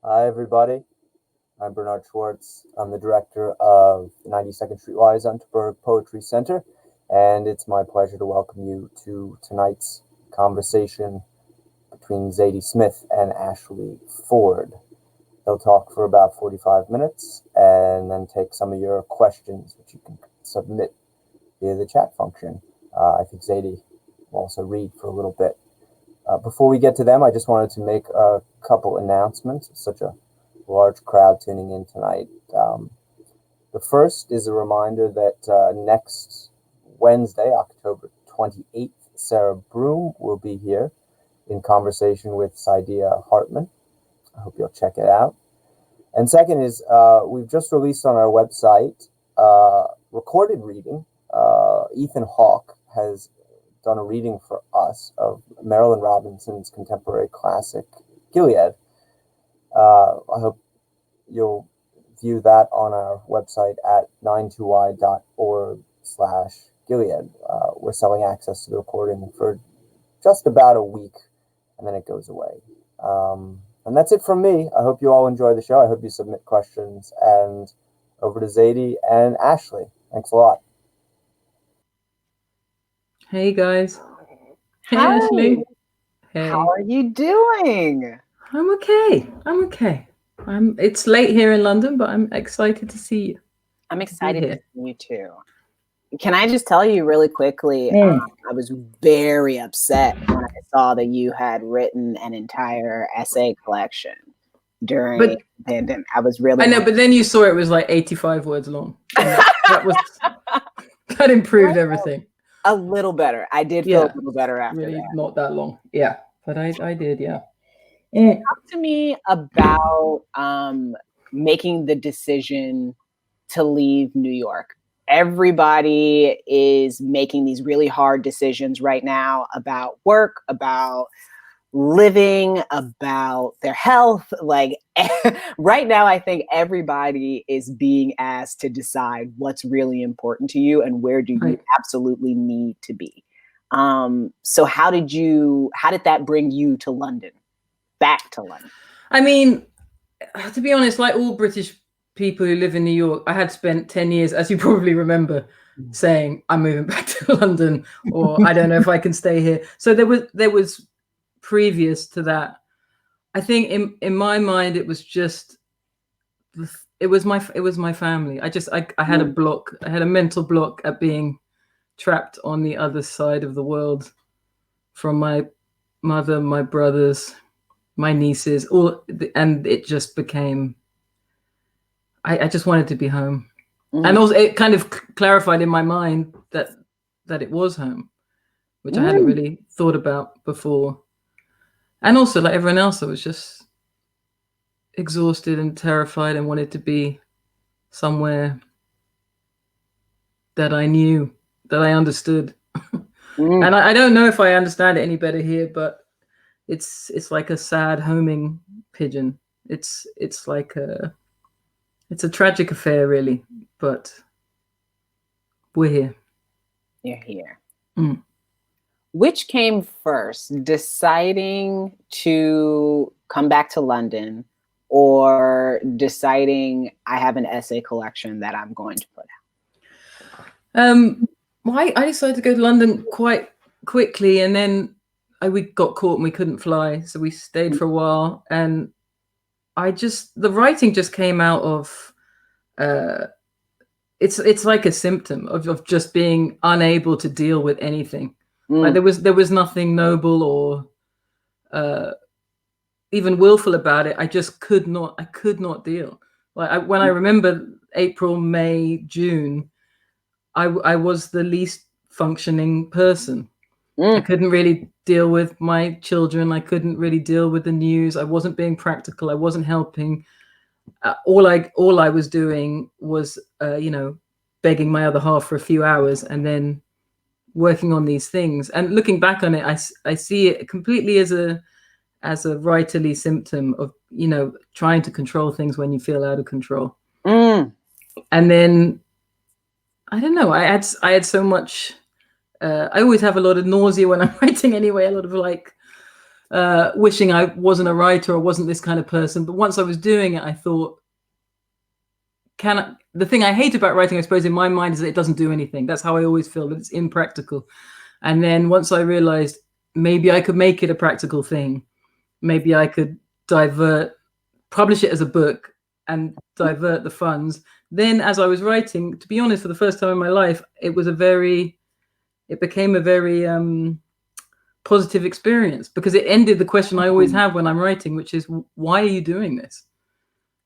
Hi, everybody. I'm Bernard Schwartz. I'm the director of 92nd Streetwise Unterberg Poetry Center, and it's my pleasure to welcome you to tonight's conversation between Zadie Smith and Ashley Ford. They'll talk for about 45 minutes and then take some of your questions, which you can submit via the chat function. I think Zadie will also read for a little bit. Before we get to them, I just wanted to make a couple announcements. It's such a large crowd tuning in tonight. The first is a reminder that next Wednesday, October 28th, Sarah Broom will be here in conversation with Saidia Hartman. I hope you'll check it out. And second is we've just released on our website recorded reading. Ethan Hawke has done a reading for us of Marilyn Robinson's contemporary classic, Gilead. I hope you'll view that on our website at 92y.org/Gilead. We're selling access to the recording for just about a week, and then it goes away. And that's it from me. I hope you all enjoy the show. I hope you submit questions. And over to Zadie and Ashley. Thanks a lot. Hey guys. Hey Hi. Ashley. Hey. How are you doing? I'm okay. It's late here in London, but I'm excited to see you. I'm excited to see you too. Can I just tell you really quickly, I was very upset when I saw that you had written an entire essay collection during the pandemic. I know, but then you saw it was like 85 words long. That improved everything. A little better. I did feel a little better after really that. Not that long. Yeah, but I did, yeah. Talk to me about making the decision to leave New York. Everybody is making these really hard decisions right now about work, about living, about their health. Like right now, I think everybody is being asked to decide what's really important to you and where do you absolutely need to be. So how did that bring you to London? Back to London? I mean, to be honest, like all British people who live in New York, I had spent 10 years, as you probably remember, saying I'm moving back to London, or I don't know if I can stay here. So there was previous to that. I think in my mind it was my family. I had a block. I had a mental block at being trapped on the other side of the world from my mother, my brothers, my nieces, and it just became, I just wanted to be home. And also it kind of clarified in my mind that it was home, which I hadn't really thought about before. And also, like everyone else, I was just exhausted and terrified and wanted to be somewhere that I knew, that I understood. And I don't know if I understand it any better here, but it's like a sad homing pigeon. It's a tragic affair, really, but we're here. You're here. Which came first, deciding to come back to London or deciding I have an essay collection that I'm going to put out? I decided to go to London quite quickly, and then we got caught and we couldn't fly, so we stayed for a while, and the writing just came out of it's like a symptom of just being unable to deal with anything. Like there was nothing noble or even willful about it. I just could not deal. Like when I remember April, May, June, I was the least functioning person. I couldn't really deal with my children. I couldn't really deal with the news. I wasn't being practical. I wasn't helping. All I was doing was, begging my other half for a few hours and then working on these things. And looking back on it, I see it completely as a writerly symptom of, trying to control things when you feel out of control. And then, I don't know, I had so much, I always have a lot of nausea when I'm writing anyway, a lot of wishing I wasn't a writer or wasn't this kind of person. But once I was doing it, I thought, the thing I hate about writing, I suppose, in my mind, is that it doesn't do anything. That's how I always feel, that it's impractical. And then once I realized maybe I could make it a practical thing, maybe I could publish it as a book and divert the funds. Then as I was writing, to be honest, for the first time in my life, it became a very positive experience, because it ended the question I always have when I'm writing, which is, why are you doing this?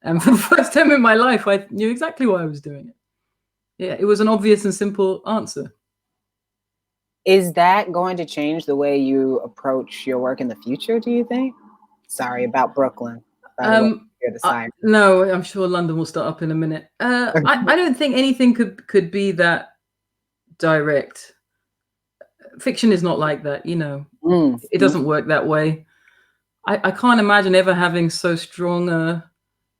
And for the first time in my life, I knew exactly why I was doing it. Yeah, it was an obvious and simple answer. Is that going to change the way you approach your work in the future, do you think? Sorry about Brooklyn. No, I'm sure London will start up in a minute. I don't think anything could be that direct. Fiction is not like that, you know. It doesn't work that way. I can't imagine ever having so strong a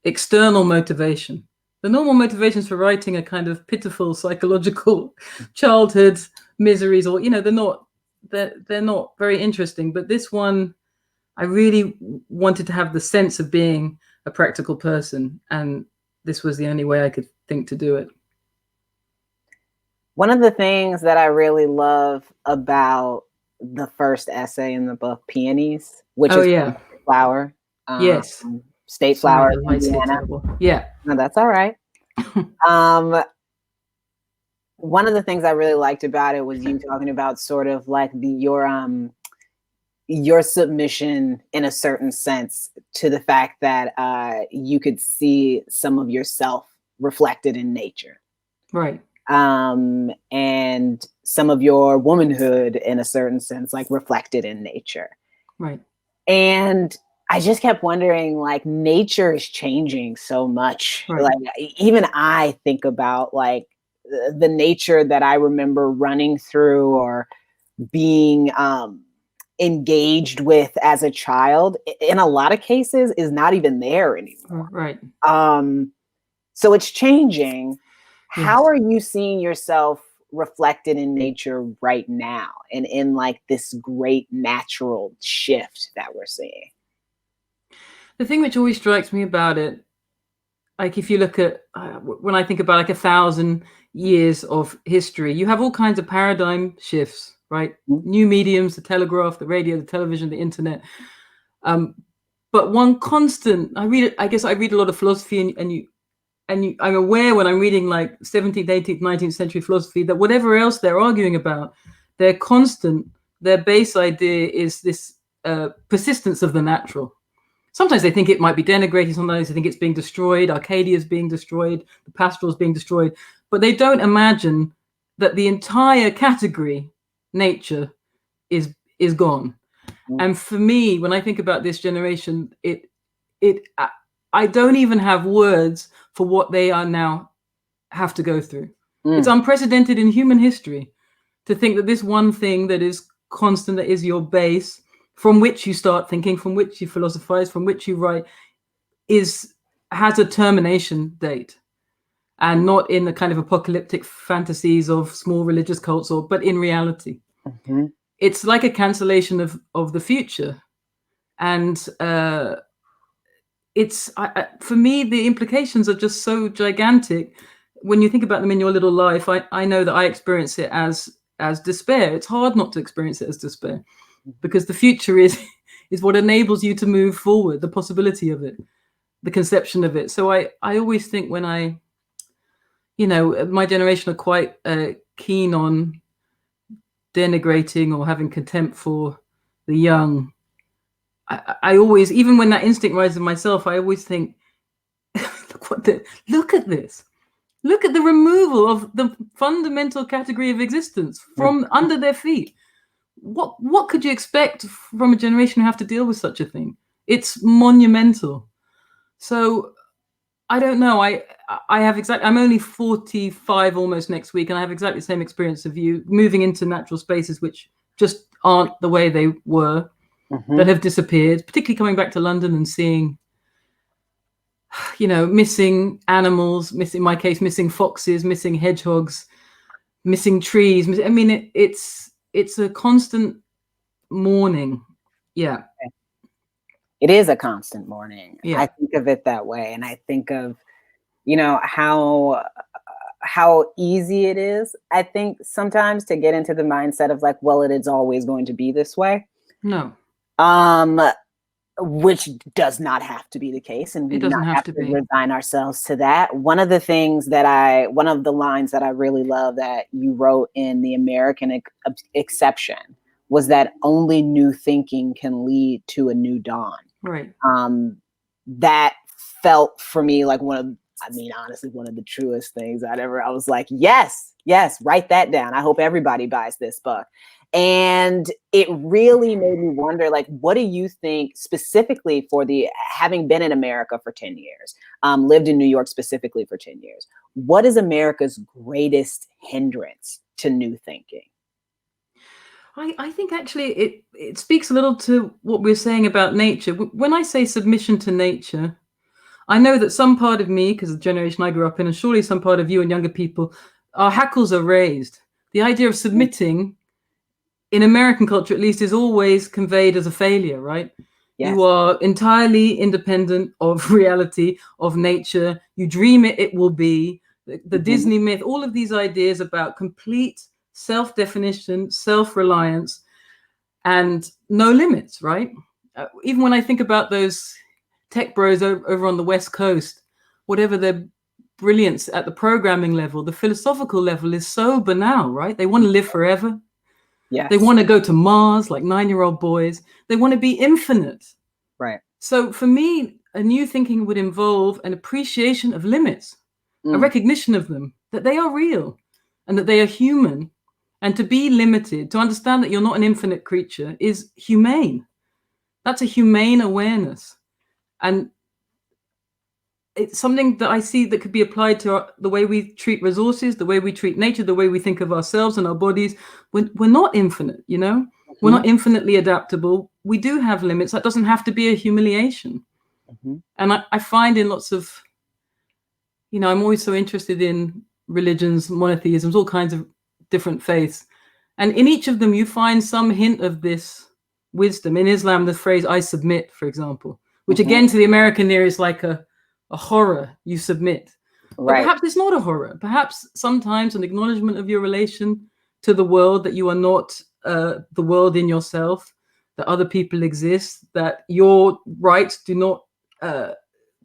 external motivation. The normal motivations for writing are kind of pitiful psychological childhood miseries, or, you know, they're not very interesting. But this one, I really wanted to have the sense of being a practical person, and this was the only way I could think to do it. One of the things that I really love about the first essay in the book, Peonies, which is flower. Yes. State flower, Indiana. Yeah. No, that's all right. One of the things I really liked about it was you talking about sort of like your submission in a certain sense to the fact that you could see some of yourself reflected in nature. Right. And some of your womanhood in a certain sense, like reflected in nature. Right. And I just kept wondering, like, nature is changing so much. Right. Like, even I think about like the nature that I remember running through or being engaged with as a child, in a lot of cases is not even there anymore. Right. So it's changing. Yes. How are you seeing yourself reflected in nature right now, and in like this great natural shift that we're seeing? The thing which always strikes me about it, like if you look at, when I think about like 1,000 years of history, you have all kinds of paradigm shifts, right? Mm-hmm. New mediums, the telegraph, the radio, the television, the internet. But one constant, I guess I read a lot of philosophy, and I'm aware when I'm reading like 17th, 18th, 19th century philosophy that whatever else they're arguing about, their base idea is this persistence of the natural. Sometimes they think it might be denigrated. Sometimes they think it's being destroyed. Arcadia is being destroyed. The pastoral is being destroyed. But they don't imagine that the entire category, nature, is gone. Mm. And for me, when I think about this generation, I don't even have words for what they are now have to go through. It's unprecedented in human history to think that this one thing that is constant, that is your base, from which you start thinking, from which you philosophize, from which you write, has a termination date, and not in the kind of apocalyptic fantasies of small religious cults, but in reality. Mm-hmm. It's like a cancellation of the future. And for me, the implications are just so gigantic. When you think about them in your little life, I know that I experience it as despair. It's hard not to experience it as despair, because the future is what enables you to move forward, the possibility of it, the conception of it. So I always think when my generation are quite keen on denigrating or having contempt for the young. I always, even when that instinct rises in myself, I always think, look at this. Look at the removal of the fundamental category of existence from under their feet. What could you expect from a generation who have to deal with such a thing? It's monumental. So I don't know. I'm only 45 almost next week, and I have exactly the same experience of you moving into natural spaces which just aren't the way they were, that have disappeared, particularly coming back to London and seeing, missing animals, in my case, missing foxes, missing hedgehogs, missing trees. I mean, it's a constant mourning, Yeah. It is a constant mourning. Yeah. I think of it that way. And I think of, you know, how easy it is, I think, sometimes to get into the mindset of like, well, it is always going to be this way. No. Which does not have to be the case, and we It do doesn't not have have to to be. resign ourselves to that. One of the lines that I really love that you wrote in The American Exception was that only new thinking can lead to a new dawn. Right. That felt for me like honestly, one of the truest things I was like, yes, write that down. I hope everybody buys this book. And it really made me wonder, like, what do you think specifically for having been in America for 10 years, lived in New York specifically for 10 years, what is America's greatest hindrance to new thinking? I think actually it speaks a little to what we're saying about nature. When I say submission to nature, I know that some part of me, because the generation I grew up in, and surely some part of you and younger people, our hackles are raised. The idea of submitting, in American culture at least, is always conveyed as a failure, right? Yes. You are entirely independent of reality, of nature. You dream it will be. The Disney myth, all of these ideas about complete self-definition, self-reliance, and no limits, right? Even when I think about those tech bros over on the West Coast, whatever their brilliance at the programming level, the philosophical level is so banal, right? They want to live forever. Yes. They want to go to Mars like 9-year-old boys. They want to be infinite. Right. So for me, a new thinking would involve an appreciation of limits, a recognition of them, that they are real and that they are human. And to be limited, to understand that you're not an infinite creature is humane. That's a humane awareness. And it's something that I see that could be applied to the way we treat resources, the way we treat nature, the way we think of ourselves and our bodies. We're not infinite, you know? We're not infinitely adaptable. We do have limits. That doesn't have to be a humiliation. And I find in lots of, you know, I'm always so interested in religions, monotheisms, all kinds of different faiths. And in each of them, you find some hint of this wisdom. In Islam, the phrase, I submit, for example, which again, to the American ear is like a horror, you submit. Right. But perhaps it's not a horror. Perhaps sometimes an acknowledgement of your relation to the world, that you are not the world in yourself, that other people exist, that your rights do not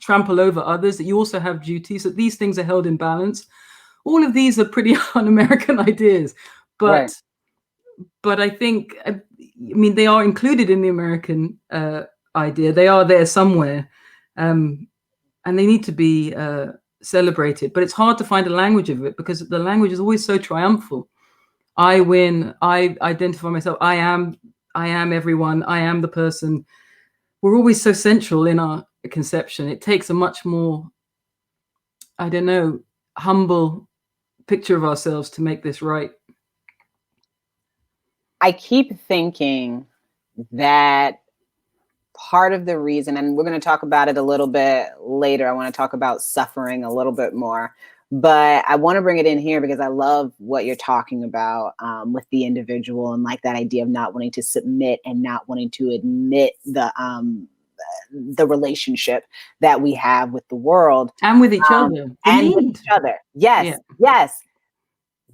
trample over others, that you also have duties, that these things are held in balance. All of these are pretty un-American ideas, but I think, I mean, they are included in the American idea. They are there somewhere, and they need to be celebrated. But it's hard to find a language of it because the language is always so triumphal. I win. I identify myself. I am everyone. I am the person. We're always so central in our conception. It takes a much more, I don't know, humble picture of ourselves to make this right. I keep thinking that part of the reason, and we're going to talk about it a little bit later, I want to talk about suffering a little bit more, but I want to bring it in here because I love what you're talking about with the individual and like that idea of not wanting to submit and not wanting to admit the relationship that we have with the world and with each other and with each other. Yes.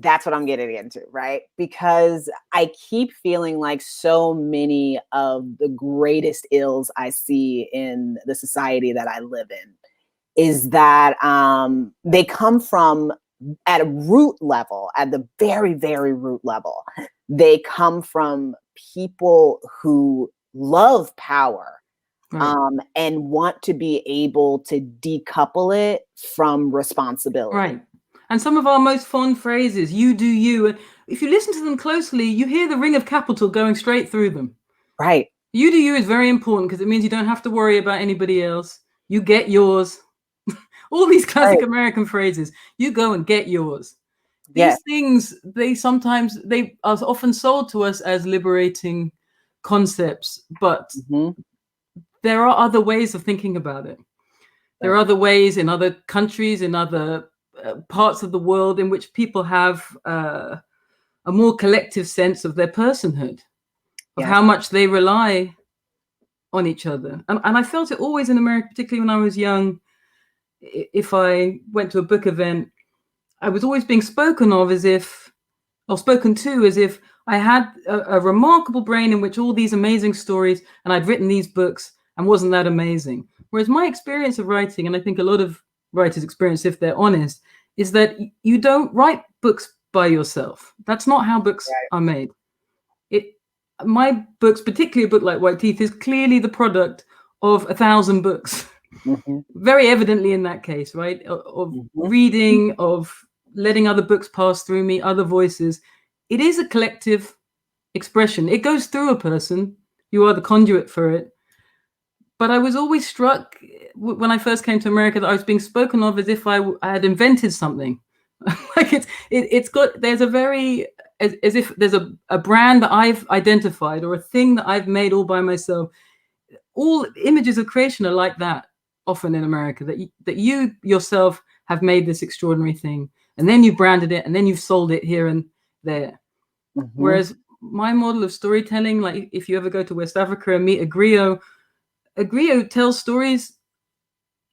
That's what I'm getting into, right? Because I keep feeling like so many of the greatest ills I see in the society that I live in is that they come from, at a root level, at the very, very root level, they come from people who love power. Right. And want to be able to decouple it from responsibility. Right. And some of our most fond phrases, you do you. And if you listen to them closely, you hear the ring of capital going straight through them. Right. You do you is very important because it means you don't have to worry about anybody else. You get yours. All these classic American phrases. You go and get yours. These things, they are often sold to us as liberating concepts, but there are other ways of thinking about it. There are other ways in other countries, in other parts of the world in which people have a more collective sense of their personhood, of how much they rely on each other. And I felt it always in America, particularly when I was young. If I went to a book event, I was always being spoken of as if, or spoken to as if I had a remarkable brain in which all these amazing stories, and I'd written these books, and wasn't that amazing? Whereas my experience of writing, and I think a lot of writers' experience, if they're honest, is that you don't write books by yourself. That's not how books are made. My books, particularly a book like White Teeth, is clearly the product of 1,000 books. Very evidently in that case, right? Of reading, of letting other books pass through me, other voices. It is a collective expression. It goes through a person. You are the conduit for it. But I was always struck when I first came to America that I was being spoken of as if I had invented something. Like there's a very, as if there's a brand that I've identified or a thing that I've made all by myself. All images of creation are like that often in America, that you yourself have made this extraordinary thing, and then you branded it, and then you've sold it here and there. Whereas my model of storytelling, like if you ever go to West Africa and meet a griot tells stories.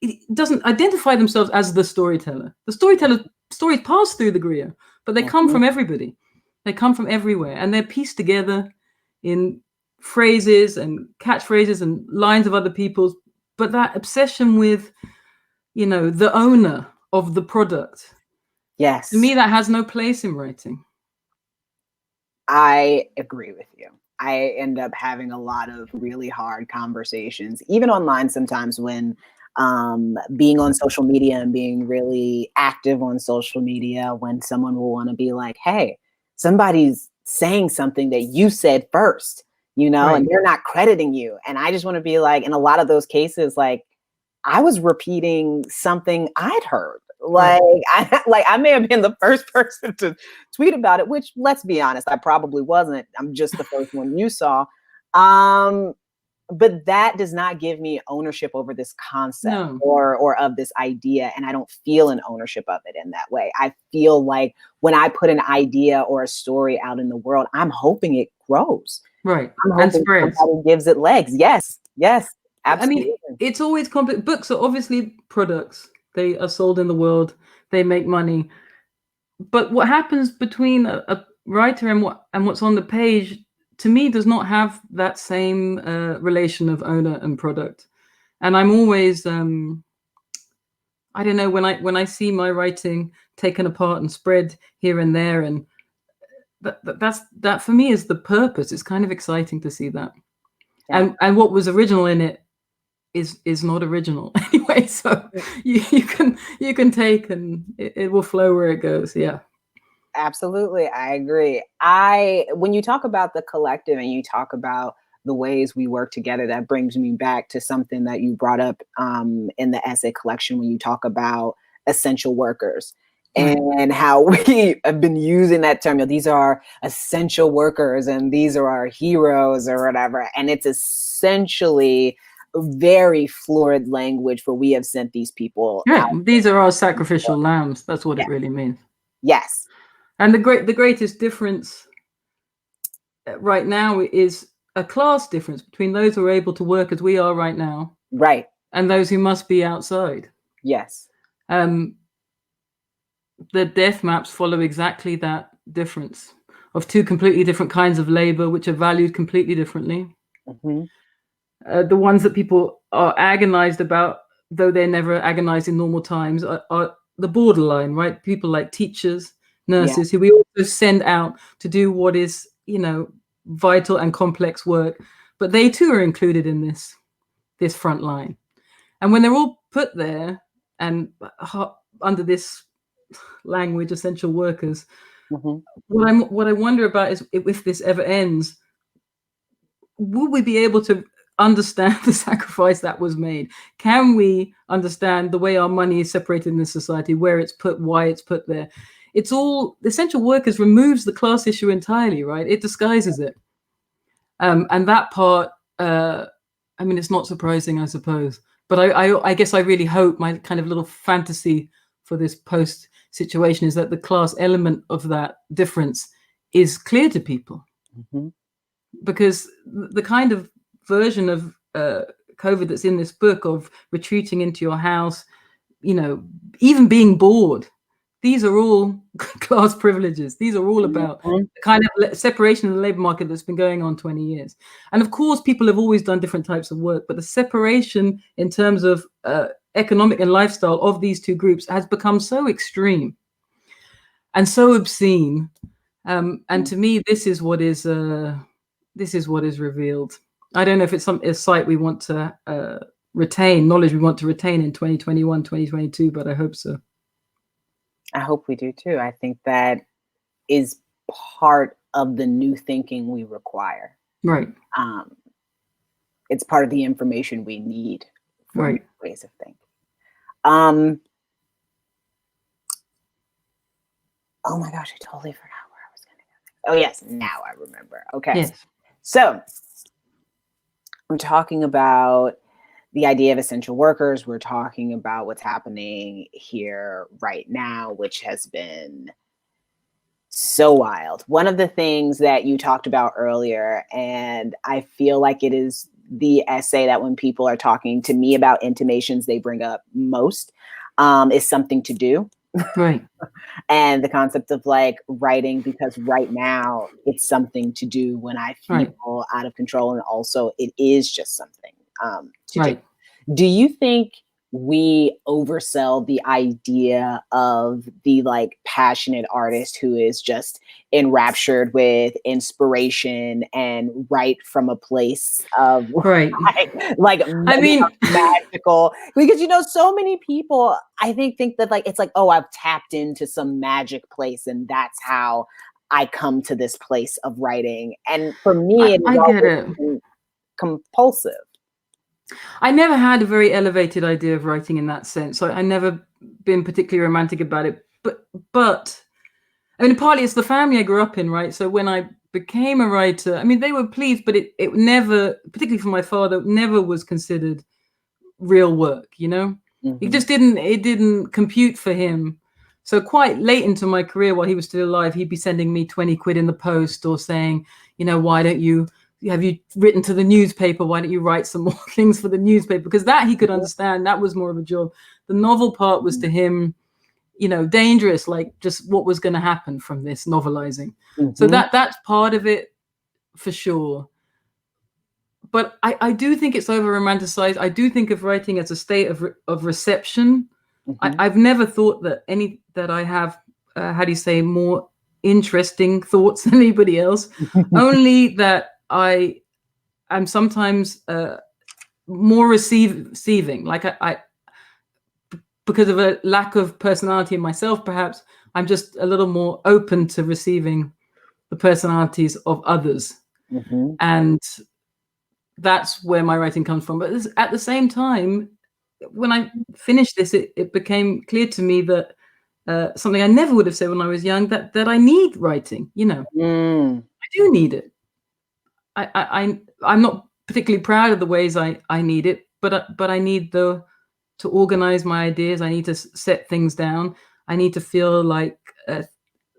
It doesn't identify themselves as the storyteller. The stories pass through the griot, but they come from everybody. They come from everywhere, and they're pieced together in phrases and catchphrases and lines of other people's. But that obsession with, the owner of the product. Yes. To me, that has no place in writing. I agree with you. I end up having a lot of really hard conversations, even online sometimes, when being on social media and being really active on social media, when someone will want to be like, hey, somebody's saying something that you said first, Right. and they're not crediting you. And I just want to be like, in a lot of those cases, like I was repeating something I'd heard. Like, I may have been the first person to tweet about it, which, let's be honest, I probably wasn't. I'm just the first one you saw. But that does not give me ownership over this concept or of this idea. And I don't feel an ownership of it in that way. I feel like when I put an idea or a story out in the world, I'm hoping it grows. Right. I'm hoping somebody gives it legs. Yes. Absolutely. I mean, it's always complex. Books are obviously products. They are sold in the world. They make money. But what happens between a writer and what's on the page, to me, does not have that same relation of owner and product. And I'm always, I don't know, when I see my writing taken apart and spread here and there, and that for me is the purpose. It's kind of exciting to see that. Yeah. And what was original in it is not original anyway. So you can take, and it will flow where it goes. Yeah. Absolutely. I agree. When you talk about the collective and you talk about the ways we work together, that brings me back to something that you brought up in the essay collection when you talk about essential workers and how we have been using that term. These are essential workers and these are our heroes or whatever. And it's essentially very fluid language for we have sent these people out. These are our sacrificial lambs. That's what it really means. Yes. And the greatest difference right now is a class difference between those who are able to work as we are right now, right, and those who must be outside. Yes. The death maps follow exactly that difference of two completely different kinds of labor, which are valued completely differently. The ones that people are agonized about, though they're never agonized in normal times, are the borderline, right? People like teachers, nurses, who we also send out to do what is, vital and complex work, but they too are included in this front line. And when they're all put there and under this language, essential workers, what I wonder about is if this ever ends, will we be able to understand the sacrifice that was made? Can we understand the way our money is separated in this society, where it's put, why it's put there? It's all, essential workers removes the class issue entirely, right? It disguises it. And that part, it's not surprising, I suppose. But I guess I really hope, my kind of little fantasy for this post situation is that the class element of that difference is clear to people. Because the kind of version of COVID that's in this book, of retreating into your house, even being bored. These are all class privileges. These are all about the kind of separation in the labor market that's been going on 20 years. And of course, people have always done different types of work, but the separation in terms of economic and lifestyle of these two groups has become so extreme and so obscene. And to me, this is what is revealed. I don't know if it's a site we want to retain, knowledge we want to retain in 2021, 2022, but I hope so. I hope we do too. I think that is part of the new thinking we require. Right. It's part of the information we need for right. ways of thinking. Oh my gosh, I totally forgot where I was going to go. Oh yes, now I remember. Okay. Yes. So I'm talking about the idea of essential workers. We're talking about what's happening here right now, which has been so wild. One of the things that you talked about earlier, and I feel like it is the essay that when people are talking to me about Intimations, they bring up most, is something to do. Right. And the concept of like writing, because right now it's something to do when I feel out of control. And also it is just something to do. Do you think we oversell the idea of the like passionate artist who is just enraptured with inspiration and write from a place of like I mean magical? Because so many people I think that like it's like, oh, I've tapped into some magic place and that's how I come to this place of writing. And for me, I get it. Compulsive. I never had a very elevated idea of writing in that sense. I never been particularly romantic about it. But I mean, partly it's the family I grew up in, right? So when I became a writer, I mean, they were pleased, but it never, particularly for my father, never was considered real work, Mm-hmm. It didn't compute for him. So quite late into my career, while he was still alive, he'd be sending me 20 quid in the post or saying, why don't you, have you written to the newspaper? Why don't you write some more things for the newspaper? Because that he could understand. That was more of a job. The novel part was to him, dangerous, like just what was going to happen from this novelizing. Mm-hmm. So that's part of it for sure. But I do think it's over romanticized. I do think of writing as a state of reception. Mm-hmm. I've never thought that I have, more interesting thoughts than anybody else. Only that I am sometimes more receiving, like I because of a lack of personality in myself, perhaps I'm just a little more open to receiving the personalities of others. Mm-hmm. And that's where my writing comes from. But at the same time, when I finished this, it became clear to me that something I never would have said when I was young, that I need writing, I do need it. I'm not particularly proud of the ways I need it, but I need to organize my ideas. I need to set things down. I need to feel like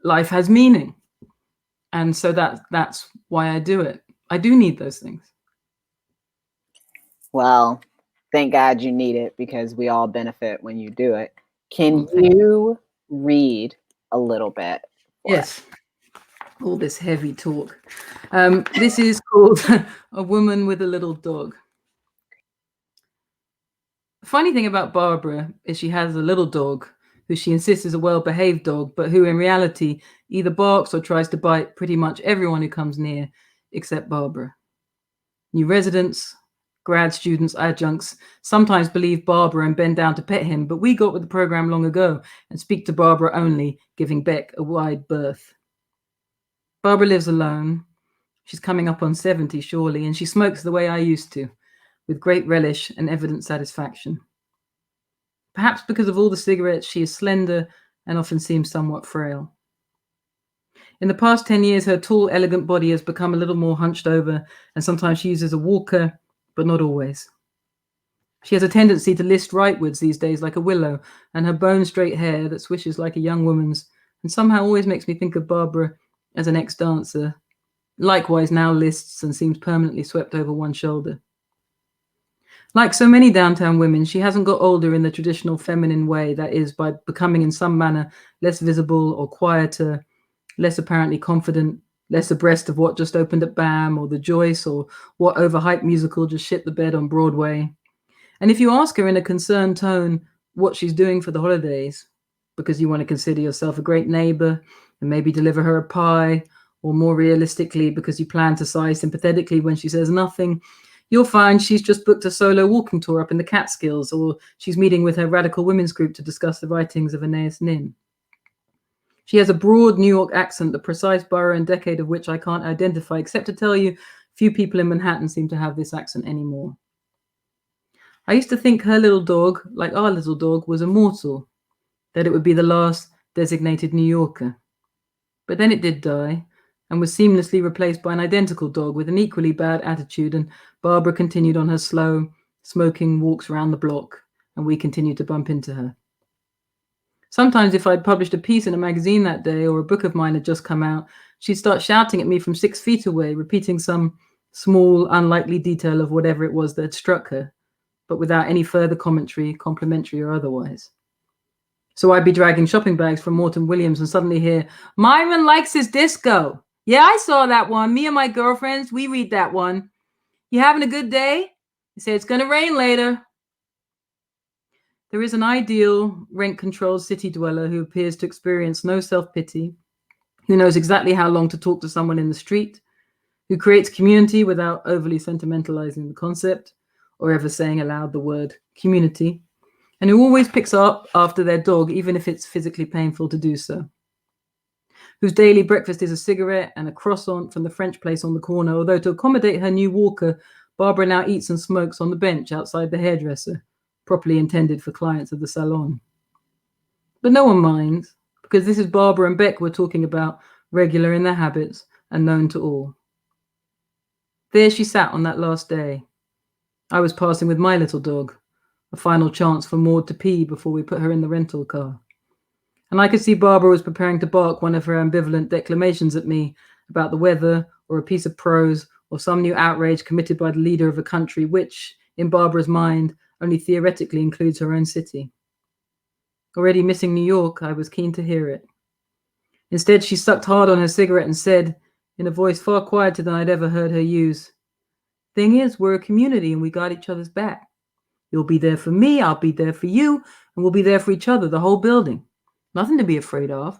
life has meaning. And so that's why I do it. I do need those things. Well, thank God you need it, because we all benefit when you do it. Can you read a little bit? Yes. All this heavy talk. This is called A Woman with a Little Dog. The funny thing about Barbara is she has a little dog who she insists is a well-behaved dog, but who in reality either barks or tries to bite pretty much everyone who comes near, except Barbara. New residents, grad students, adjuncts sometimes believe Barbara and bend down to pet him, but we got with the program long ago and speak to Barbara only, giving Beck a wide berth. Barbara lives alone. She's coming up on 70, surely, and she smokes the way I used to, with great relish and evident satisfaction. Perhaps because of all the cigarettes, she is slender and often seems somewhat frail. In the past 10 years, her tall, elegant body has become a little more hunched over, and sometimes she uses a walker, but not always. She has a tendency to list rightwards these days like a willow, and her bone-straight hair that swishes like a young woman's, and somehow always makes me think of Barbara as an ex-dancer, likewise now lists and seems permanently swept over one shoulder. Like so many downtown women, she hasn't got older in the traditional feminine way, that is, by becoming in some manner less visible or quieter, less apparently confident, less abreast of what just opened at BAM or the Joyce or what overhyped musical just shit the bed on Broadway. And if you ask her in a concerned tone what she's doing for the holidays, because you want to consider yourself a great neighbor and maybe deliver her a pie, or more realistically, because you plan to sigh sympathetically when she says nothing, you'll find she's just booked a solo walking tour up in the Catskills, or she's meeting with her radical women's group to discuss the writings of Anais Nin. She has a broad New York accent, the precise borough and decade of which I can't identify, except to tell you few people in Manhattan seem to have this accent anymore. I used to think her little dog, like our little dog, was immortal, that it would be the last designated New Yorker. But then it did die and was seamlessly replaced by an identical dog with an equally bad attitude, and Barbara continued on her slow, smoking walks around the block, and we continued to bump into her. Sometimes if I'd published a piece in a magazine that day or a book of mine had just come out, she'd start shouting at me from 6 feet away, repeating some small, unlikely detail of whatever it was that had struck her, but without any further commentary, complimentary or otherwise. So I'd be dragging shopping bags from Morton Williams and suddenly hear, Myron likes his disco. Yeah, I saw that one. Me and my girlfriends, we read that one. You having a good day? You say it's going to rain later. There is an ideal rent-controlled city dweller who appears to experience no self-pity, who knows exactly how long to talk to someone in the street, who creates community without overly sentimentalizing the concept or ever saying aloud the word community, and who always picks up after their dog, even if it's physically painful to do so, whose daily breakfast is a cigarette and a croissant from the French place on the corner, although to accommodate her new walker, Barbara now eats and smokes on the bench outside the hairdresser, properly intended for clients of the salon. But no one minds, because this is Barbara and Beck we're talking about, regular in their habits and known to all. There she sat on that last day. I was passing with my little dog, a final chance for Maud to pee before we put her in the rental car. And I could see Barbara was preparing to bark one of her ambivalent declamations at me about the weather or a piece of prose or some new outrage committed by the leader of a country which, in Barbara's mind, only theoretically includes her own city. Already missing New York, I was keen to hear it. Instead, she sucked hard on her cigarette and said, in a voice far quieter than I'd ever heard her use, "Thing is, we're a community and we got each other's back. You'll be there for me, I'll be there for you, and we'll be there for each other, the whole building. Nothing to be afraid of.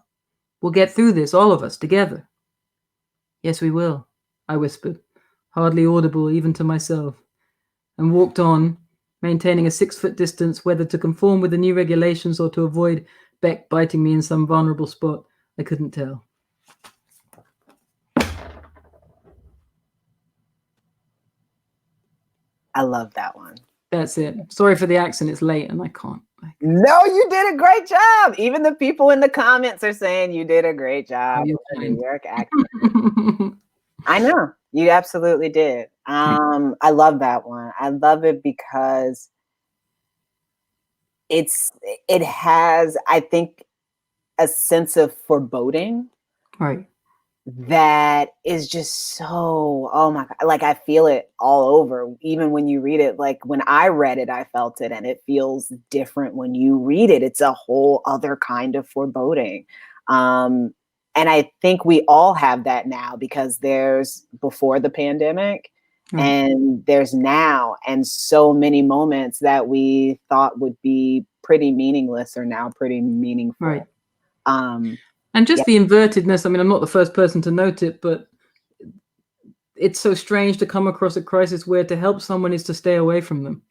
We'll get through this, all of us, together." "Yes, we will," I whispered, hardly audible even to myself, and walked on, maintaining a 6-foot distance, whether to conform with the new regulations or to avoid Beck biting me in some vulnerable spot, I couldn't tell. I love that one. That's it. Sorry for the accent. It's late and I can't. No, you did a great job. Even the people in the comments are saying you did a great job with the New York accent. I know. You absolutely did. I love that one. I love it because it has, I think, a sense of foreboding. Right. That is just so, oh my God, like I feel it all over. Even when you read it, like when I read it, I felt it, and it feels different when you read it. It's a whole other kind of foreboding. And I think we all have that now because there's before the pandemic and there's now, and so many moments that we thought would be pretty meaningless are now pretty meaningful. Right. And just the invertedness. I mean, I'm not the first person to note it, but it's so strange to come across a crisis where to help someone is to stay away from them.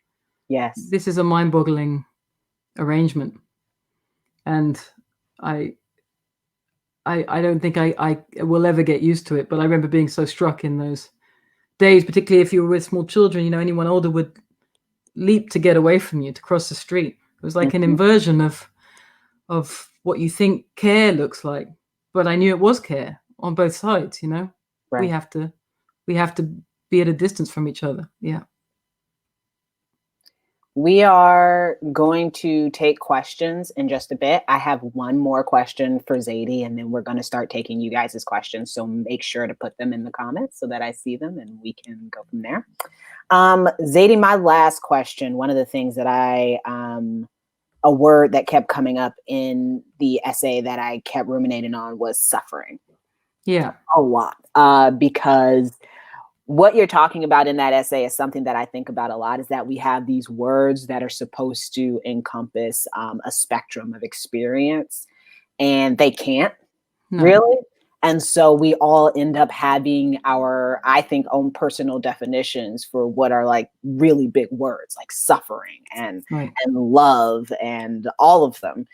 Yes. This is a mind-boggling arrangement. And I don't think I will ever get used to it, but I remember being so struck in those days, particularly if you were with small children, you know, anyone older would leap to get away from you, to cross the street. It was like an inversion of what you think care looks like, but I knew it was care on both sides. You know, right. we have to be at a distance from each other. Yeah. We are going to take questions in just a bit. I have one more question for Zadie, and then we're going to start taking you guys' questions. So make sure to put them in the comments so that I see them and we can go from there. Zadie, my last question, one of the things that a word that kept coming up in the essay that I kept ruminating on was suffering. Yeah. A lot. Because what you're talking about in that essay is something that I think about a lot, is that we have these words that are supposed to encompass a spectrum of experience, and they can't really. And so we all end up having our, I think, own personal definitions for what are like really big words like suffering and love and all of them.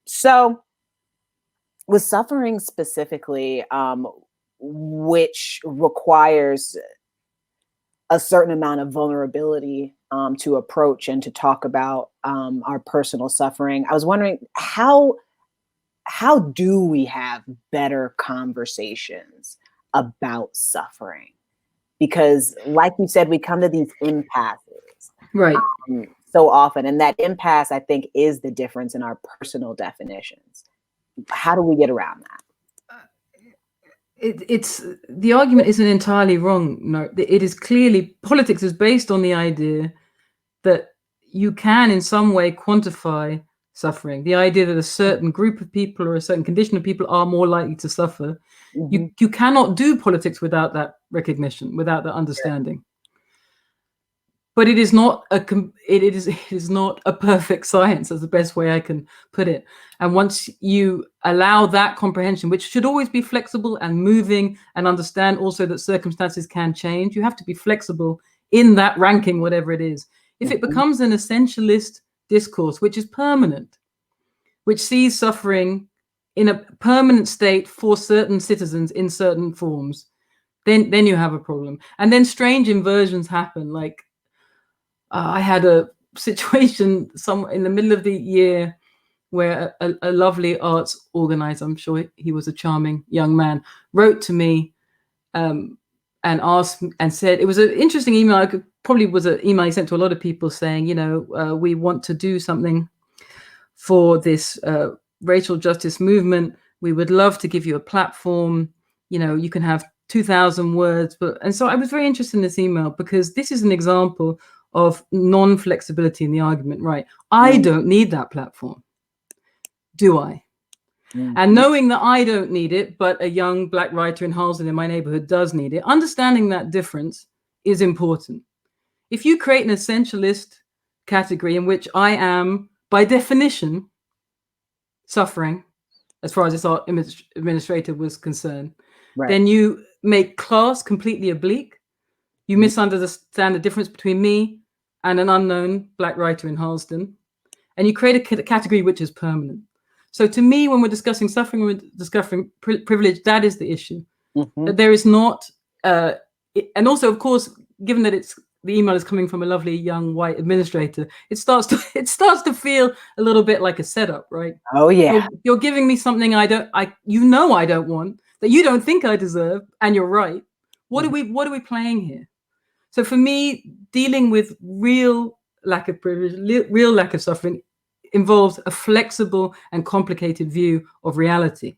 So with suffering specifically, which requires a certain amount of vulnerability to approach and to talk about our personal suffering, I was wondering how do we have better conversations about suffering? Because like you said, we come to these impasses so often, and that impasse, I think, is the difference in our personal definitions. How do we get around that? It's the argument isn't entirely wrong. No, it is clearly, politics is based on the idea that you can in some way quantify suffering. The idea that a certain group of people or a certain condition of people are more likely to suffer. You cannot do politics without that recognition, without that understanding. But it is not a perfect science, is the best way I can put it. And once you allow that comprehension, which should always be flexible and moving, and understand also that circumstances can change, you have to be flexible in that ranking, whatever it is. If it becomes an essentialist discourse, which is permanent, which sees suffering in a permanent state for certain citizens in certain forms, then you have a problem. And then strange inversions happen, like I had a situation in the middle of the year where a lovely arts organizer, I'm sure he was a charming young man, wrote to me and asked and said, it was an interesting email. Probably was an email he sent to a lot of people saying, we want to do something for this racial justice movement. We would love to give you a platform. You can have 2,000 words. And so I was very interested in this email because this is an example of non-flexibility in the argument, right? I don't need that platform. Do I? And knowing that I don't need it, but a young Black writer in Harlesden in my neighborhood does need it, understanding that difference is important. If you create an essentialist category in which I am, by definition, suffering, as far as this art administrator was concerned, then you make class completely oblique. You misunderstand the difference between me and an unknown Black writer in Harlesden, and you create a category which is permanent. So to me, when we're discussing suffering, we're discussing privilege, that is the issue. That there is not, and also, of course, given that the email is coming from a lovely young white administrator, it starts to feel a little bit like a setup, right? Oh yeah. You're giving me something I don't want, that you don't think I deserve, and you're right. What are we playing here? So for me, dealing with real lack of privilege, real lack of suffering, involves a flexible and complicated view of reality.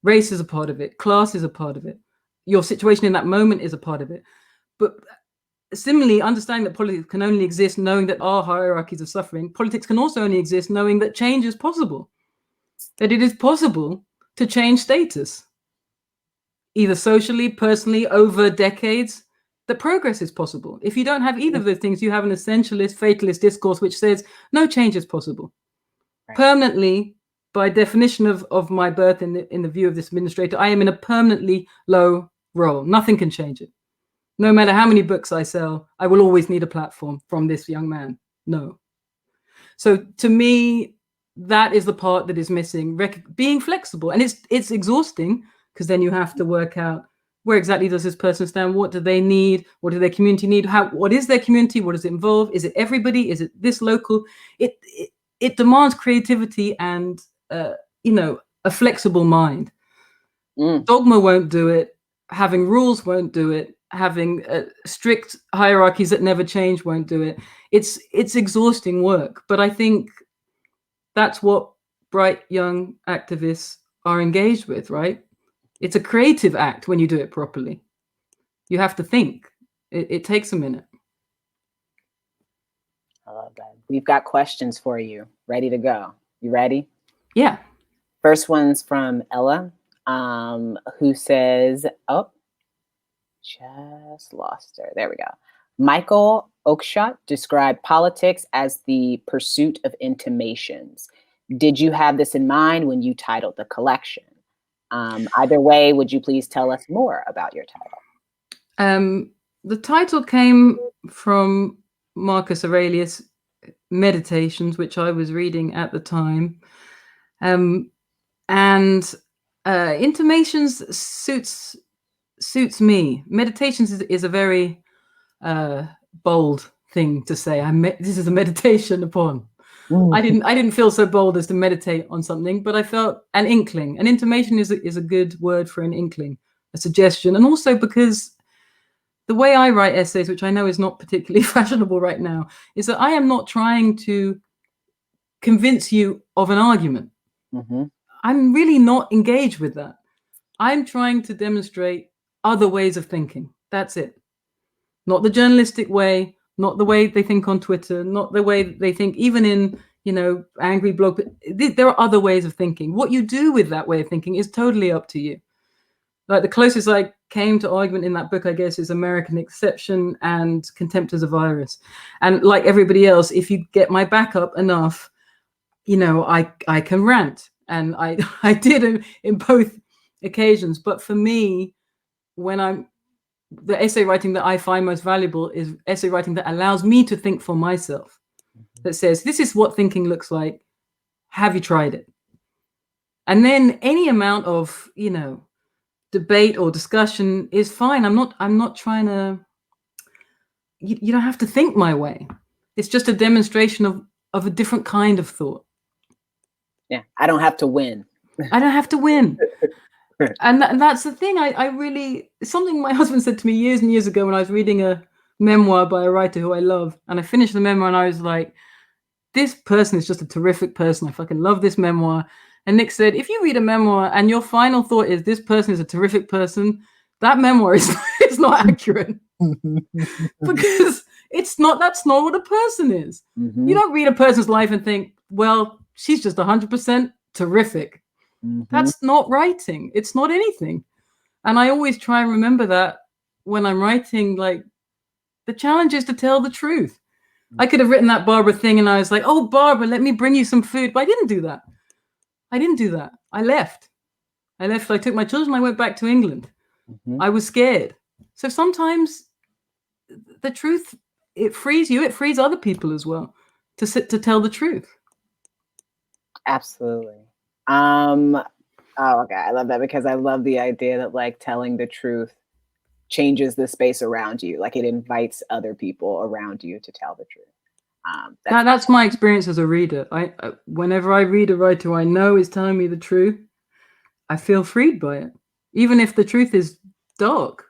Race is a part of it. Class is a part of it. Your situation in that moment is a part of it. But similarly, understanding that politics can only exist knowing that our hierarchies of suffering, politics can also only exist knowing that change is possible, that it is possible to change status, either socially, personally, over decades. The progress is possible. If you don't have either of those things, you have an essentialist, fatalist discourse which says no change is possible. Permanently, by definition of my birth in the view of this administrator, I am in a permanently low role. Nothing can change it. No matter how many books I sell, I will always need a platform from this young man. No. So to me, that is the part that is missing, being flexible. And it's exhausting because then you have to work out, where exactly does this person stand? What do they need? What do their community need? What is their community? What does it involve? Is it everybody? Is it this local? It demands creativity and a flexible mind. Dogma won't do it. Having rules won't do it. having strict hierarchies that never change won't do it. It's exhausting work, but I think that's what bright young activists are engaged with, right? It's a creative act when you do it properly. You have to think. It takes a minute. I love that. We've got questions for you. Ready to go. You ready? Yeah. First one's from Ella, who says, oh, just lost her. There we go. Michael Oakeshott described politics as the pursuit of intimations. Did you have this in mind when you titled the collection? Either way, would you please tell us more about your title? The title came from Marcus Aurelius' Meditations, which I was reading at the time. And Intimations suits me. Meditations is a very bold thing to say. This is a meditation upon. I didn't feel so bold as to meditate on something, but I felt an inkling. An intimation is a good word for an inkling, a suggestion, and also because the way I write essays, which I know is not particularly fashionable right now, is that I am not trying to convince you of an argument. Mm-hmm. I'm really not engaged with that. I'm trying to demonstrate other ways of thinking. That's it. Not the journalistic way, not the way they think on Twitter, not the way they think even in, angry blog. There are other ways of thinking. What you do with that way of thinking is totally up to you. Like the closest I came to argument in that book, I guess, is American Exception and Contempt as a Virus. And like everybody else, if you get my back up enough, I can rant. And I did in both occasions. But for me, the essay writing that I find most valuable is essay writing that allows me to think for myself, that says, this is what thinking looks like. Have you tried it? And then any amount of, debate or discussion is fine. I'm not trying to, you don't have to think my way. It's just a demonstration of a different kind of thought. Yeah, I don't have to win. I don't have to win. And that's the thing. I really, something my husband said to me years and years ago when I was reading a memoir by a writer who I love. And I finished the memoir and I was like, this person is just a terrific person. I fucking love this memoir. And Nick said, if you read a memoir and your final thought is this person is a terrific person, that memoir is not accurate. Because that's not what a person is. Mm-hmm. You don't read a person's life and think, well, she's just 100% terrific. Mm-hmm. That's not writing. It's not anything. And I always try and remember that when I'm writing, like, the challenge is to tell the truth. I could have written that Barbara thing and I was like, oh, Barbara, let me bring you some food. But I didn't do that. I left. I took my children. I went back to England. Mm-hmm. I was scared. So sometimes the truth, it frees you. It frees other people as well to tell the truth. Absolutely. Oh, okay. I love that because I love the idea that like telling the truth changes the space around you. Like it invites other people around you to tell the truth. That's my experience as a reader. Whenever I read a writer who I know is telling me the truth, I feel freed by it, even if the truth is dark.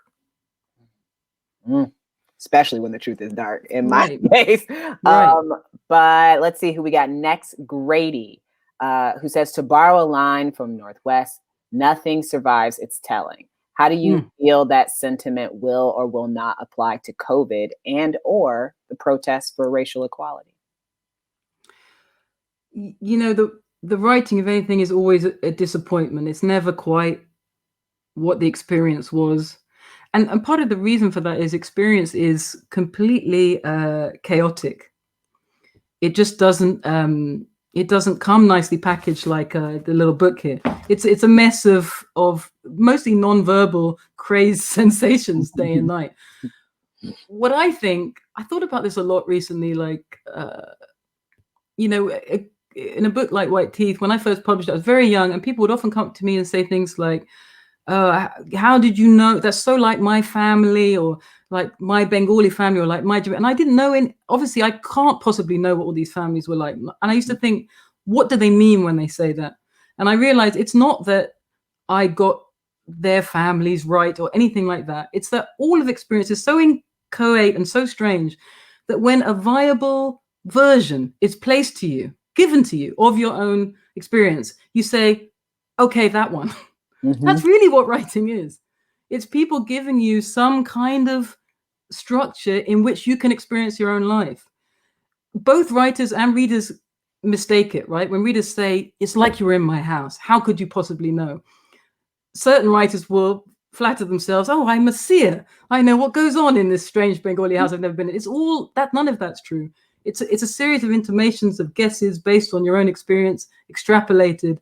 Especially when the truth is dark, in my case. Right. But let's see who we got next. Grady, who says, to borrow a line from Northwest, nothing survives its telling. How do you feel that sentiment will or will not apply to COVID and or the protests for racial equality? The writing of anything is always a disappointment. It's never quite what the experience was. And part of the reason for that is experience is completely chaotic. It just doesn't come nicely packaged like the little book here. It's a mess of mostly non-verbal crazed sensations day and night. What I thought about this a lot recently, like, in a book like White Teeth, when I first published it, I was very young and people would often come to me and say things like, how did you know? That's so like my family or like my Bengali family or like my, and I didn't know, obviously I can't possibly know what all these families were like. And I used to think, what do they mean when they say that? And I realized it's not that I got their family's right or anything like that. It's that all of experience is so inchoate and so strange that when a viable version is placed to you, given to you of your own experience, you say, okay, that one. That's really what writing is. It's people giving you some kind of structure in which you can experience your own life. Both writers and readers mistake it, right? When readers say, it's like you're in my house, how could you possibly know? Certain writers will flatter themselves, oh, I'm a seer. I know what goes on in this strange Bengali house I've never been in. It's all that, none of that's true. It's a series of intimations, of guesses based on your own experience, extrapolated.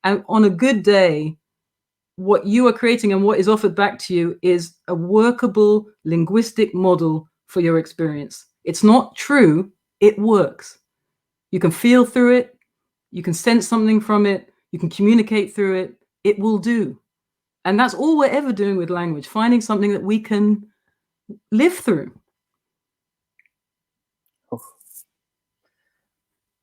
And on a good day, what you are creating and what is offered back to you is a workable linguistic model for your experience. It's not true, it works. You can feel through it, you can sense something from it, you can communicate through it, it will do. And that's all we're ever doing with language, finding something that we can live through.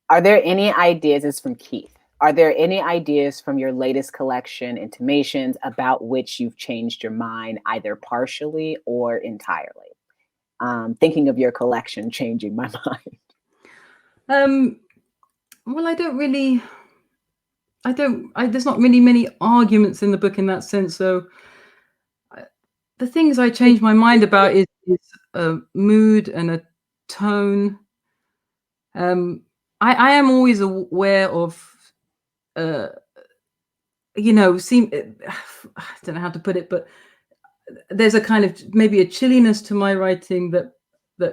Are there any ideas, this is from Keith, are there any ideas from your latest collection, Intimations, about which you've changed your mind either partially or entirely? Thinking of your collection changing my mind. Well, there's not really many arguments in the book in that sense. So the things I change my mind about is a mood and a tone. I am always aware of, I don't know how to put it, but there's a kind of maybe a chilliness to my writing that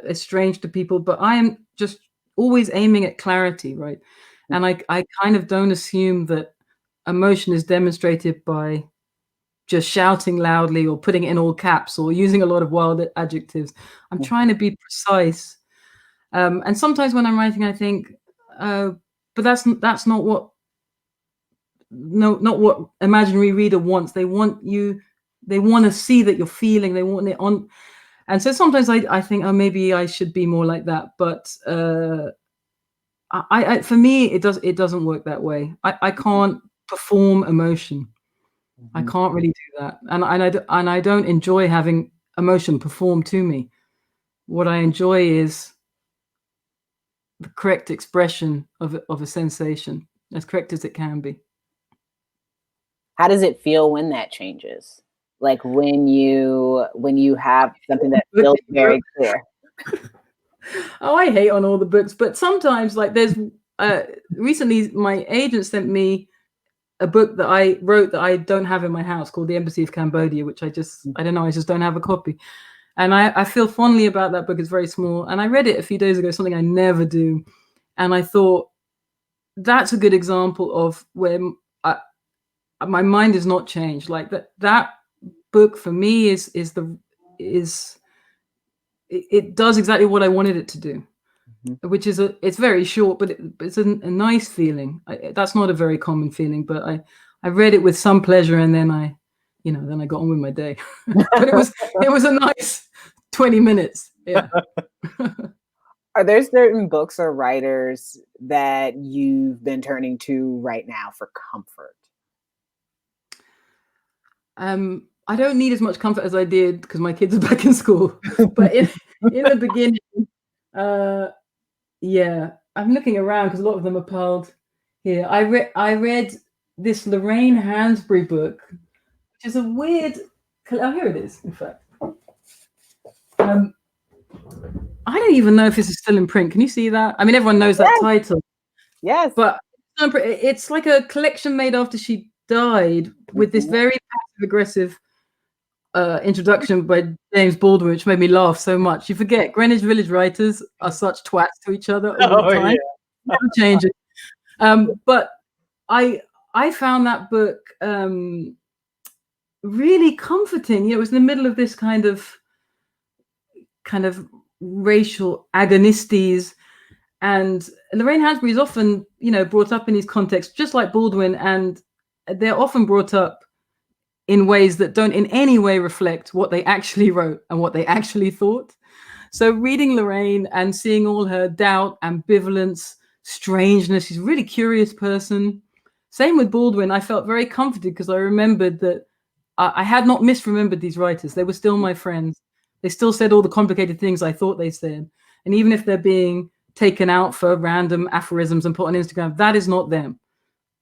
is strange to people, but I am just always aiming at clarity, right? And I kind of don't assume that emotion is demonstrated by just shouting loudly or putting it in all caps or using a lot of wild adjectives. I'm trying to be precise. And sometimes when I'm writing, I think, but that's not what imaginary reader wants. They want to see that you're feeling, they want it on. And so sometimes I think, oh, maybe I should be more like that. But for me, it doesn't work that way. I can't perform emotion. I can't really do that. And I don't enjoy having emotion performed to me. What I enjoy is the correct expression of a sensation, as correct as it can be. How does it feel when that changes? Like when you have something that feels very clear. Oh, I hate on all the books, but sometimes, like, there's recently my agent sent me a book that I wrote that I don't have in my house called The Embassy of Cambodia, which I just don't have a copy. And I feel fondly about that book. It's very small. And I read it a few days ago, something I never do. And I thought, that's a good example of where my mind is not changed. Like that book for me it does exactly what I wanted it to do, which is it's very short, but it's a nice feeling. That's not a very common feeling, but I read it with some pleasure, and then I got on with my day. But it was a nice 20 minutes. Yeah. Are there certain books or writers that you've been turning to right now for comfort? I don't need as much comfort as I did because my kids are back in school. But in the beginning, I'm looking around because a lot of them are piled here. I read this Lorraine Hansberry book, which is a weird. Oh, here it is. In fact, I don't even know if this is still in print. Can you see that? I mean, everyone knows that title. Yes, but it's like a collection made after she died with this very passive-aggressive introduction by James Baldwin, which made me laugh so much. You forget Greenwich Village writers are such twats to each other all the time. Never changes. But I found that book really comforting. It was in the middle of this kind of racial agonistes, and Lorraine Hansberry is often brought up in these contexts, just like Baldwin, and they're often brought up in ways that don't in any way reflect what they actually wrote and what they actually thought. So reading Lorraine and seeing all her doubt, ambivalence, strangeness, she's a really curious person. Same with Baldwin. I felt very comforted because I remembered that I had not misremembered these writers. They were still my friends. They still said all the complicated things I thought they said. And even if they're being taken out for random aphorisms and put on Instagram, that is not them.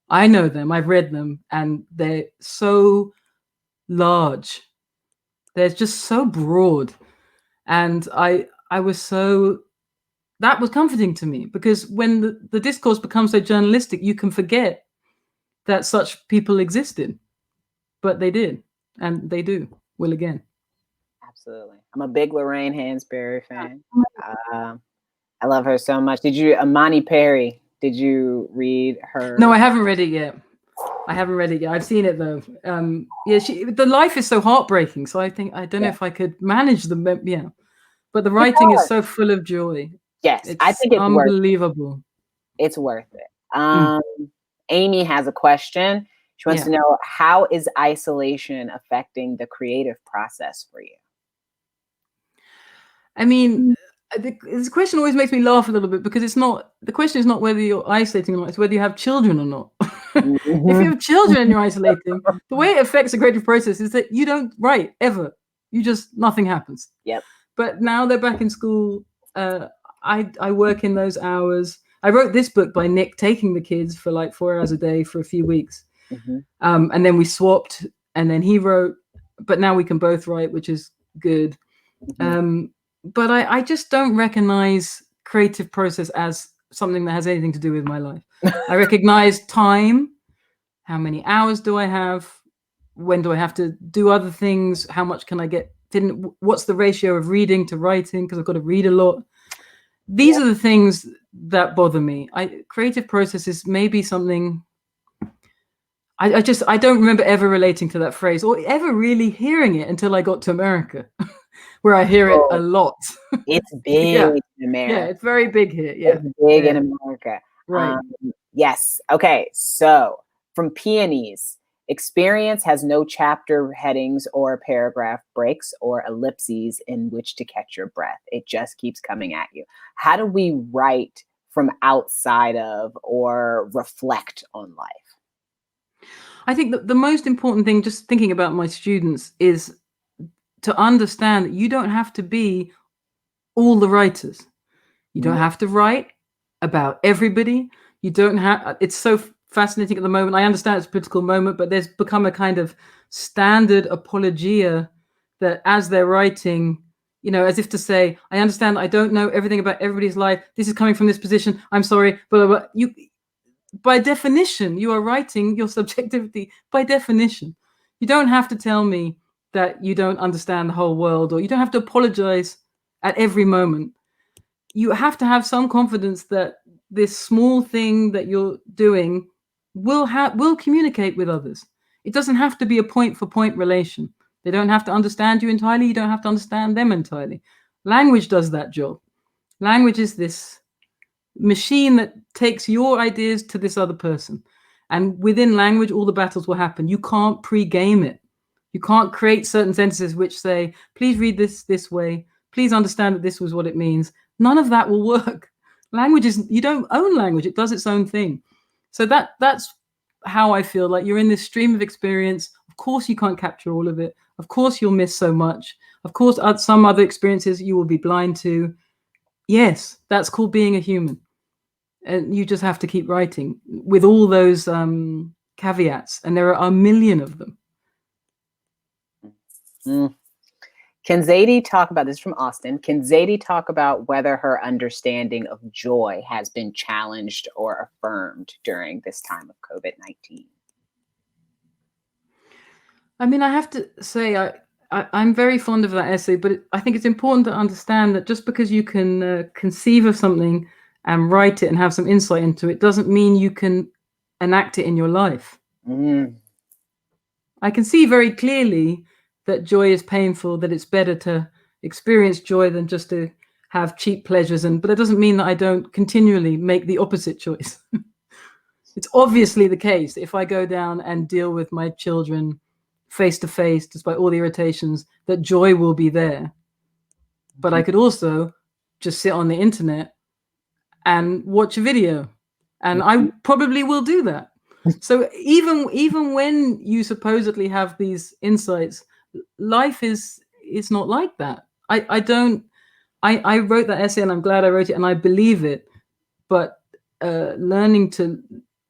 I know them. I've read them, and they're so large. They're just so broad. And I was so, that was comforting to me, because when the discourse becomes so journalistic, you can forget that such people existed, but they did, and they will again. Absolutely. I'm a big Lorraine Hansberry fan. I love her so much. Imani Perry, did you read her? No, I haven't read it yet. I've seen it though. Yeah, the life is so heartbreaking. So I don't know if I could manage the, yeah. But the writing is so full of joy. Yes, I think it's unbelievable. It's worth it. Amy has a question. She wants to know, how is isolation affecting the creative process for you? I mean, this question always makes me laugh a little bit, because the question is not whether you're isolating or not, it's whether you have children or not. If you have children and you're isolating, the way it affects the creative process is that you don't write ever. Nothing happens. Yep. But now they're back in school. I work in those hours. I wrote this book by Nick taking the kids for like 4 hours a day for a few weeks. And then we swapped, and then he wrote, but now we can both write, which is good. But I just don't recognize creative process as something that has anything to do with my life. I recognize time. How many hours do I have? When do I have to do other things? How much can I get? What's the ratio of reading to writing? Because I've got to read a lot. These are the things that bother me. Creative process is maybe something. I don't remember ever relating to that phrase or ever really hearing it until I got to America, where I hear it a lot. It's big in America. Yeah, it's very big here. Yeah, it's big in America. Right. Yes. Okay. So from Peonies, experience has no chapter headings or paragraph breaks or ellipses in which to catch your breath. It just keeps coming at you. How do we write from outside of or reflect on life? I think that the most important thing, just thinking about my students, is to understand that you don't have to be all the writers. You don't have to write about everybody. You don't have, it's so fascinating at the moment. I understand it's a political moment, but there's become a kind of standard apologia that as they're writing, as if to say, I understand that I don't know everything about everybody's life. This is coming from this position. I'm sorry, blah, blah, blah. By definition, you are writing your subjectivity by definition. You don't have to tell me that you don't understand the whole world, or you don't have to apologize at every moment. You have to have some confidence that this small thing that you're doing will communicate with others. It doesn't have to be a point for point relation. They don't have to understand you entirely. You don't have to understand them entirely. Language does that job. Language is this machine that takes your ideas to this other person. And within language, all the battles will happen. You can't pre-game it. You can't create certain sentences which say, please read this way. Please understand that this was what it means. None of that will work. Language is, you don't own language. It does its own thing. So that's how I feel. Like you're in this stream of experience. Of course, you can't capture all of it. Of course, you'll miss so much. Of course, some other experiences you will be blind to. Yes, that's called being a human. And you just have to keep writing with all those caveats. And there are a million of them. Can Zadie talk about this from Austin? Can Zadie talk about whether her understanding of joy has been challenged or affirmed during this time of COVID-19? I mean, I have to say, I'm very fond of that essay, but I think it's important to understand that just because you can conceive of something and write it and have some insight into it doesn't mean you can enact it in your life. I can see very clearly that joy is painful, that it's better to experience joy than just to have cheap pleasures. But that doesn't mean that I don't continually make the opposite choice. It's obviously the case. If I go down and deal with my children face to face, despite all the irritations, that joy will be there. But I could also just sit on the internet and watch a video. And I probably will do that. So even when you supposedly have these insights, life is not like that. I wrote that essay, and I'm glad I wrote it, and I believe it. But learning to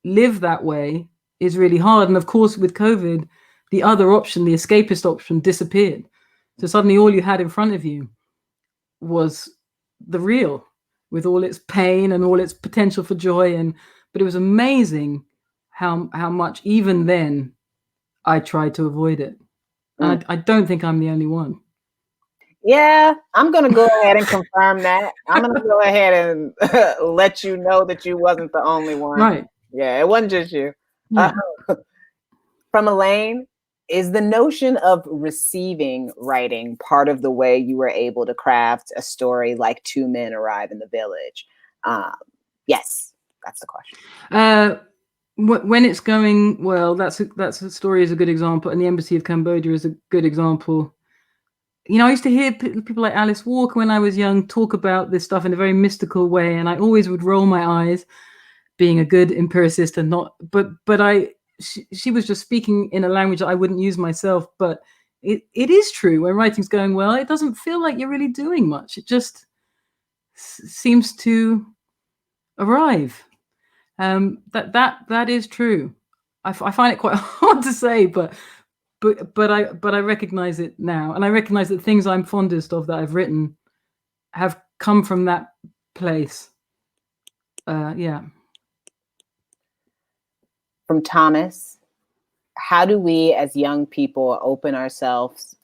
live that way is really hard. And of course, with COVID, the other option, the escapist option, disappeared. So suddenly all you had in front of you was the real, with all its pain and all its potential for joy. But it was amazing how much even then I tried to avoid it. And I don't think I'm the only one. Yeah, I'm going to go ahead and confirm that. I'm going to go ahead and let you know that you wasn't the only one. Right. Yeah, it wasn't just you. Yeah. From Elaine, is the notion of receiving writing part of the way you were able to craft a story like Two Men Arrive in the Village? Yes, that's the question. When it's going well, that's a story is a good example, and the Embassy of Cambodia is a good example. You know, I used to hear people like Alice Walker when I was young talk about this stuff in a very mystical way, and I always would roll my eyes, being a good empiricist and not. But she was just speaking in a language that I wouldn't use myself. But it is true, when writing's going well, it doesn't feel like you're really doing much. It just seems to arrive. That is true. I find it quite hard to say, but I recognize it now, and I recognize that things I'm fondest of that I've written have come from that place. Yeah. From Thomas, how do we as young people open ourselves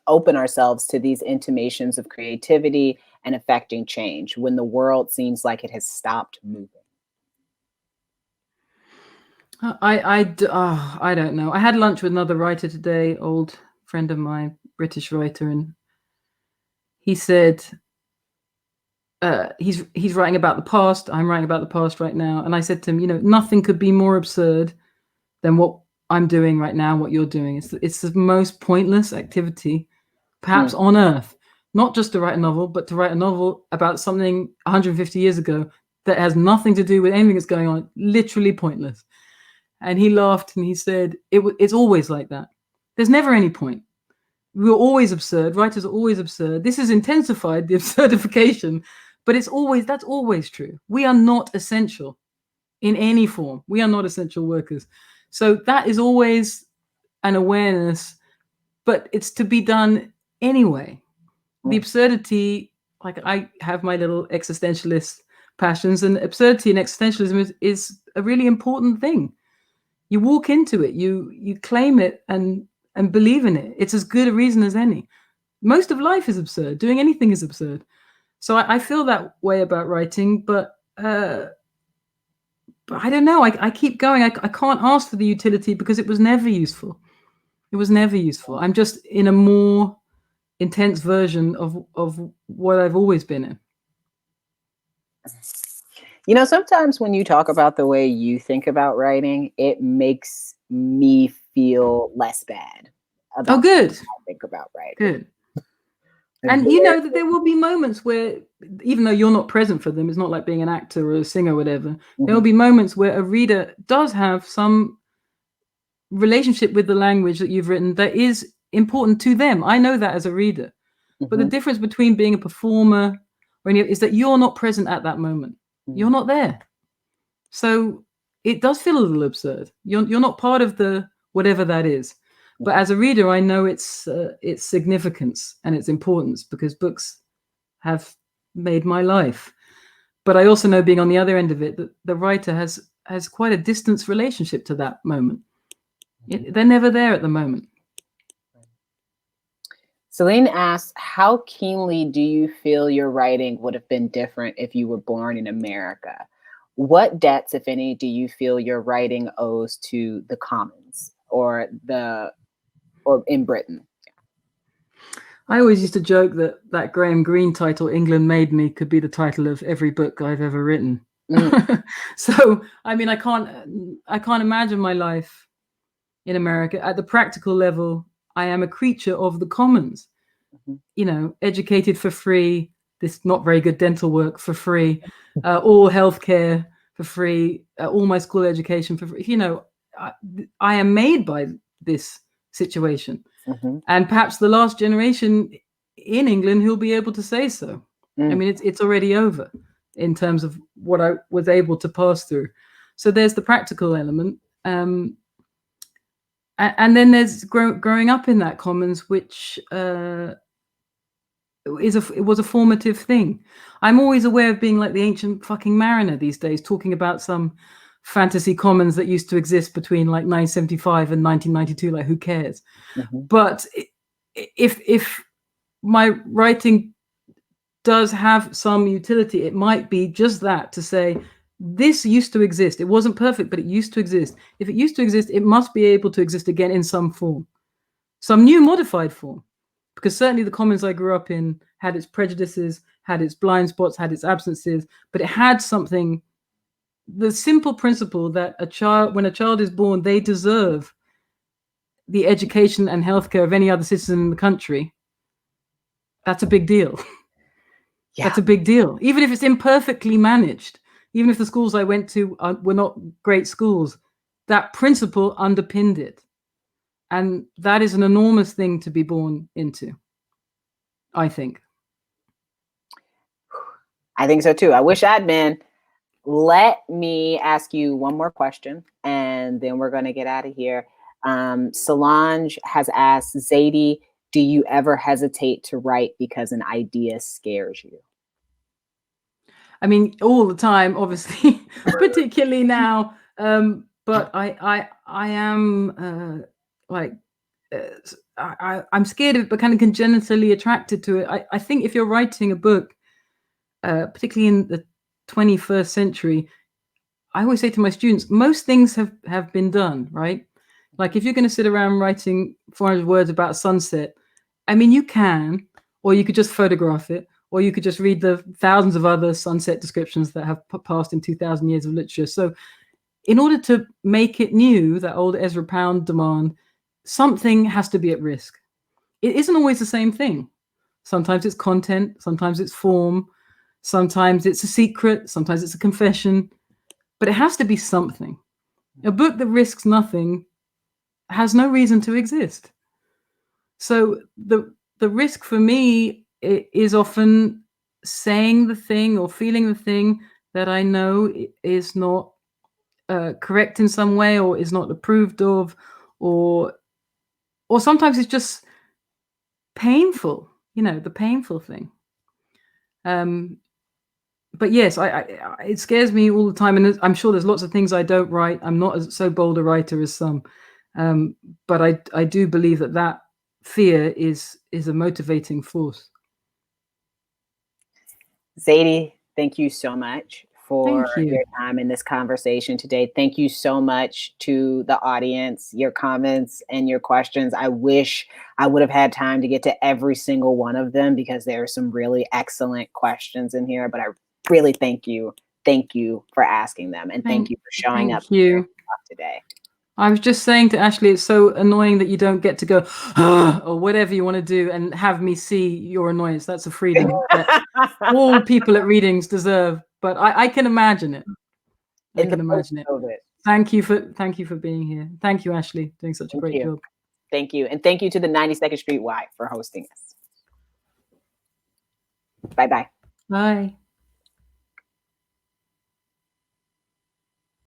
to these intimations of creativity and affecting change when the world seems like it has stopped moving? I don't know. I had lunch with another writer today, old friend of mine, British writer, and he said he's writing about the past. I'm writing about the past right now, and I said to him, you know, nothing could be more absurd than what I'm doing right now, what you're doing. It's the most pointless activity, perhaps on earth. Not just to write a novel, but to write a novel about something 150 years ago that has nothing to do with anything that's going on. Literally pointless. And he laughed and he said, it's always like that. There's never any point. We're always absurd. Writers are always absurd. This has intensified the absurdification, but that's always true. We are not essential in any form. We are not essential workers. So that is always an awareness, but it's to be done anyway. The absurdity, like I have my little existentialist passions, and absurdity and existentialism is a really important thing. You walk into it, you claim it and believe in it. It's as good a reason as any. Most of life is absurd. Doing anything is absurd. So I feel that way about writing, but I don't know. I keep going. I can't ask for the utility because it was never useful. It was never useful. I'm just in a more intense version of what I've always been in. You know, sometimes when you talk about the way you think about writing, it makes me feel less bad about good. how I think about writing. Good. And you know that there will be moments where, even though you're not present for them, it's not like being an actor or a singer or whatever, there will be moments where a reader does have some relationship with the language that you've written that is important to them. I know that as a reader. But the difference between being a performer or any is that you're not present at that moment. You're not there. So it does feel a little absurd. You're not part of the whatever that is. But as a reader, I know its significance and its importance because books have made my life. But I also know, being on the other end of it, that the writer has quite a distance relationship to that moment. They're never there at the moment. Celine asks, how keenly do you feel your writing would have been different if you were born in America? What debts, if any, do you feel your writing owes to the commons or in Britain? I always used to joke that Graham Greene title, England Made Me, could be the title of every book I've ever written. So, I mean, I can't imagine my life in America. At the practical level, I am a creature of the commons, you know, educated for free, this not very good dental work for free, all healthcare for free, all my school education for free. You know, I am made by this situation. Mhm. And perhaps the last generation in England who'll be able to say so. I mean, it's already over in terms of what I was able to pass through. So there's the practical element. And then there's growing up in that commons, which it was a formative thing. I'm always aware of being like the ancient fucking mariner these days, talking about some fantasy commons that used to exist between like 975 and 1992. Like, who cares? But if my writing does have some utility, it might be just that, to say this used to exist. It wasn't perfect, but it used to exist. If it used to exist, it must be able to exist again in some form, some new modified form. Because certainly the commons I grew up in had its prejudices, had its blind spots, had its absences, but it had something, the simple principle that when a child is born, they deserve the education and healthcare of any other citizen in the country. That's a big deal. Yeah. That's a big deal. Even if it's imperfectly managed, even if the schools I went to were not great schools, that principle underpinned it. And that is an enormous thing to be born into, I think. I think so too. I wish I'd been. Let me ask you one more question, and then we're going to get out of here. Solange has asked, Zadie, do you ever hesitate to write because an idea scares you? I mean, all the time, obviously, particularly now. But I am I'm scared of it, but kind of congenitally attracted to it. I think if you're writing a book, particularly in the 21st century, I always say to my students, most things have been done, right? Like if you're going to sit around writing 400 words about a sunset, I mean, you can, or you could just photograph it, or you could just read the thousands of other sunset descriptions that have passed in 2,000 years of literature. So in order to make it new, that old Ezra Pound demand, something has to be at risk. It isn't always the same thing. Sometimes it's content, sometimes it's form, sometimes it's a secret, sometimes it's a confession, but it has to be something. A book that risks nothing has no reason to exist. So the risk for me is often saying the thing or feeling the thing that I know is not correct in some way, or is not approved of, or sometimes it's just painful, the painful thing. But yes, it scares me all the time, and I'm sure there's lots of things I don't write. I'm not so bold a writer as some, but I do believe that fear is a motivating force. Zadie, thank you so much for your time in this conversation today. Thank you so much to the audience, your comments and your questions. I wish I would have had time to get to every single one of them, because there are some really excellent questions in here, but I really thank you. Thank you for asking them, and thank you for showing up here today. I was just saying to Ashley, it's so annoying that you don't get to go or whatever you want to do and have me see your annoyance. That's a freedom that all people at readings deserve. But I can imagine it. I can imagine it. Thank you for being here. Thank you, Ashley, doing such a great job. Thank you, and thank you to the 92nd Street Y for hosting us. Bye-bye. Bye.